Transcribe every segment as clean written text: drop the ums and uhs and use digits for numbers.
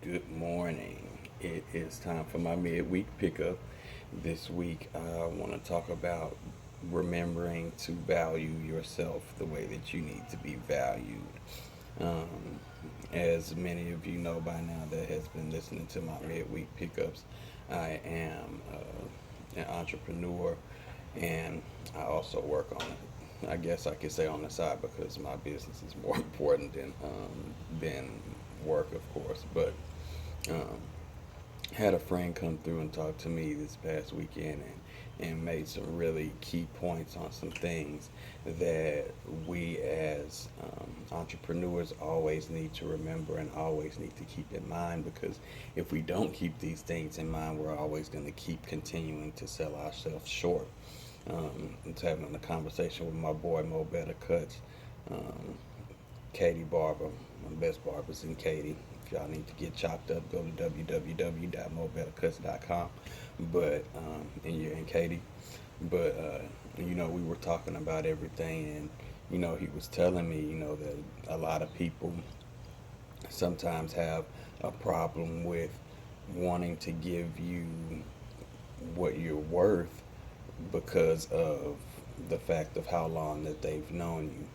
Good morning. It is time for my midweek pickup. This week, I want to talk about remembering to value yourself the way that you need to be valued. Um, as many of you know by now that has been listening to my midweek pickups, I am an entrepreneur and I also work on it. I guess I could say on the side because my business is more important than work, of course. But um, had a friend come through and talk to me this past weekend and made some really key points on some things that we as entrepreneurs always need to remember and always need to keep in mind, because if we don't keep these things in mind, we're always going to keep continuing to sell ourselves short. I was having a conversation with my boy Mo Better Cuts, um, Katie Barber, my best barbers in Katy. If y'all need to get chopped up, go to www.mobettercuts.com. But and you're in Katy. But we were talking about everything, and he was telling me, that a lot of people sometimes have a problem with wanting to give you what you're worth because of the fact of how long that they've known you.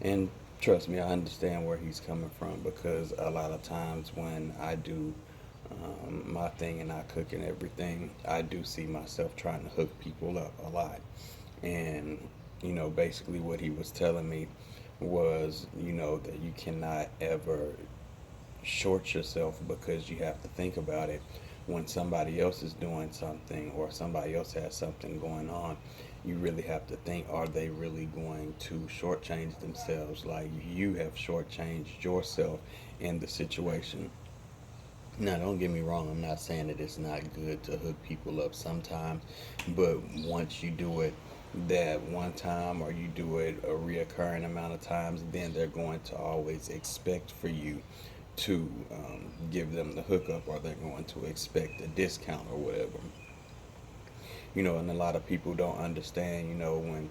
And trust me, I understand where he's coming from, because a lot of times when I do my thing and I cook and everything, I do see myself trying to hook people up a lot. And, basically what he was telling me was, that you cannot ever short yourself, because you have to think about it. When somebody else is doing something or somebody else has something going on, you really have to think, are they really going to shortchange themselves like you have shortchanged yourself in the situation? Now, don't get me wrong, I'm not saying that it's not good to hook people up sometimes, but once you do it that one time or you do it a reoccurring amount of times, then they're going to always expect for you to give them the hookup, or they're going to expect a discount or whatever. And a lot of people don't understand, when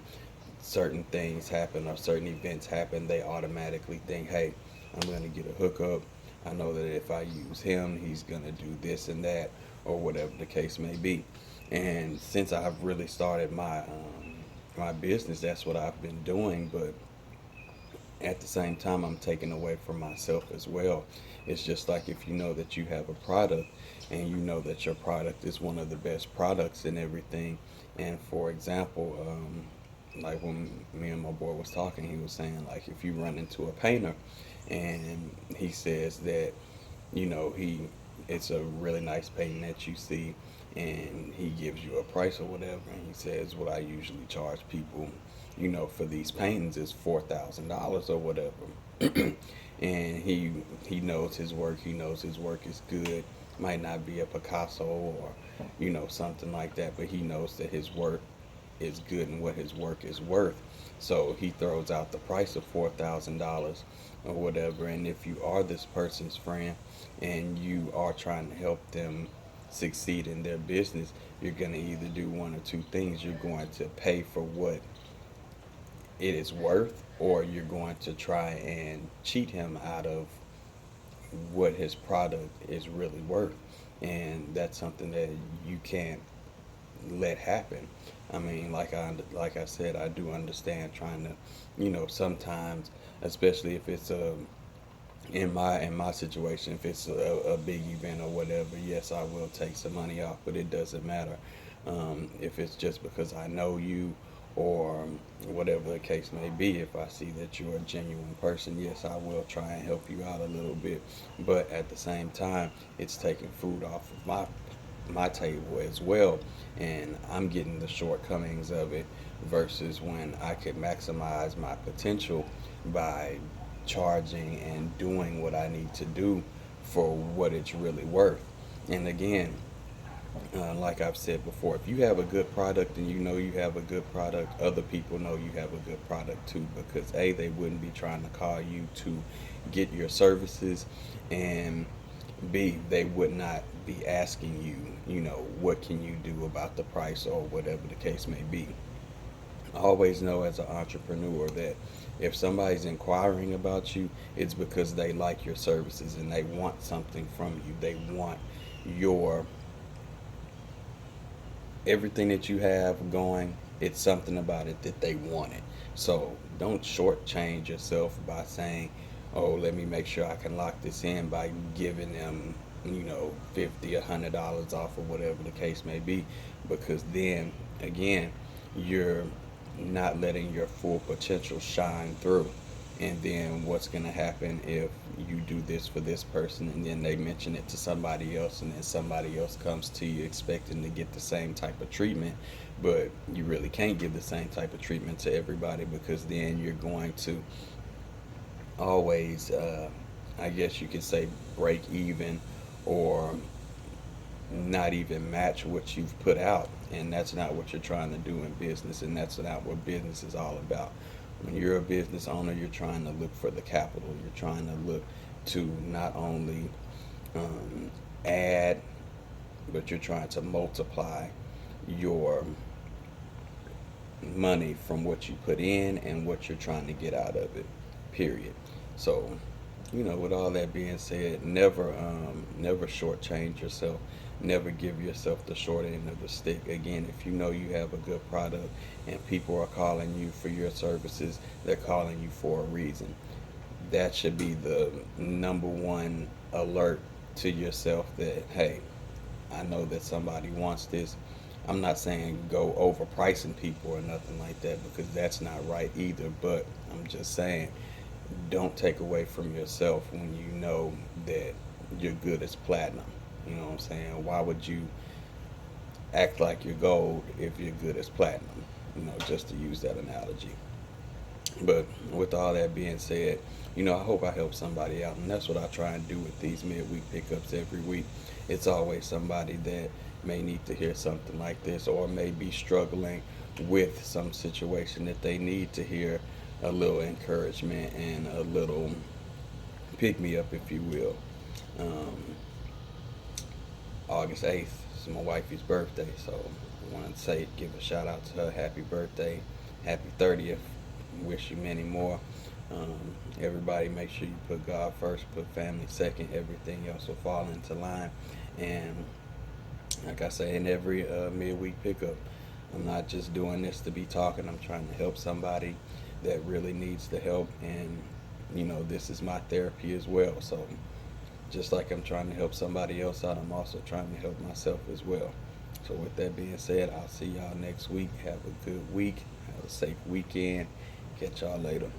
certain things happen or certain events happen, they automatically think, hey, I'm going to get a hookup. I know that if I use him, he's going to do this and that, or whatever the case may be. And since I've really started my business, that's what I've been doing. But at the same time, I'm taking away from myself as well. It's just like if you know that you have a product and you know that your product is one of the best products and everything. And for example, like when me and my boy was talking, he was saying, like, if you run into a painter and he says that, he it's a really nice painting that you see, and he gives you a price or whatever, and he says what I usually charge people, for these paintings is $4,000 or whatever. And he knows his work. He knows his work is good. Might not be a Picasso or something like that, but he knows that his work is good and what his work is worth. So he throws out the price of $4,000 or whatever. And if you are this person's friend and you are trying to help them succeed in their business, you're going to either do one or two things. You're going to pay for what it is worth, or you're going to try and cheat him out of what his product is really worth. And that's something that you can't let happen. I mean, like I said, I do understand trying to, sometimes, especially if it's in my situation, if it's a big event or whatever, yes, I will take some money off, but it doesn't matter if it's just because I know you or whatever the case may be. If I see that you're a genuine person, yes, I will try and help you out a little bit. But at the same time, it's taking food off of my table as well, and I'm getting the shortcomings of it, versus when I could maximize my potential by charging and doing what I need to do for what it's really worth. And again, like I've said before, if you have a good product and you know you have a good product, other people know you have a good product too, because A, they wouldn't be trying to call you to get your services, and B, they would not be asking you, what can you do about the price or whatever the case may be. always know as an entrepreneur that if somebody's inquiring about you, it's because they like your services and they want something from you. They want your everything that you have going. It's something about it that they want it. So don't shortchange yourself by saying, "Oh, let me make sure I can lock this in by giving them, 50, $100 off or whatever the case may be," because then again, you're not letting your full potential shine through. And then what's going to happen if you do this for this person and then they mention it to somebody else and then somebody else comes to you expecting to get the same type of treatment, but you really can't give the same type of treatment to everybody because then you're going to always, I guess you could say, break even or not even match what you've put out. And that's not what you're trying to do in business, and that's not what business is all about. When you're a business owner, you're trying to look for the capital. You're trying to look to not only add, but you're trying to multiply your money from what you put in and what you're trying to get out of it, period. So, with all that being said, never shortchange yourself. Never give yourself the short end of the stick. Again, if you know you have a good product and people are calling you for your services, they're calling you for a reason. That should be the number one alert to yourself that, hey, I know that somebody wants this. I'm not saying go overpricing people or nothing like that because that's not right either, but I'm just saying don't take away from yourself when you know that you're good as platinum. You know what I'm saying? Why would you act like you're gold if you're good as platinum? Just to use that analogy. But with all that being said, I hope I help somebody out, and that's what I try and do with these midweek pickups every week. It's always somebody that may need to hear something like this or may be struggling with some situation that they need to hear a little encouragement and a little pick me up, if you will. Um, August 8th is my wifey's birthday, so I want to give a shout out to her. Happy birthday, happy 30th. Wish you many more. Everybody, make sure you put God first, put family second. Everything else will fall into line. And like I say in every midweek pickup, I'm not just doing this to be talking. I'm trying to help somebody that really needs the help, and this is my therapy as well. So just like I'm trying to help somebody else out, I'm also trying to help myself as well. So with that being said, I'll see y'all next week. Have a good week. Have a safe weekend. Catch y'all later.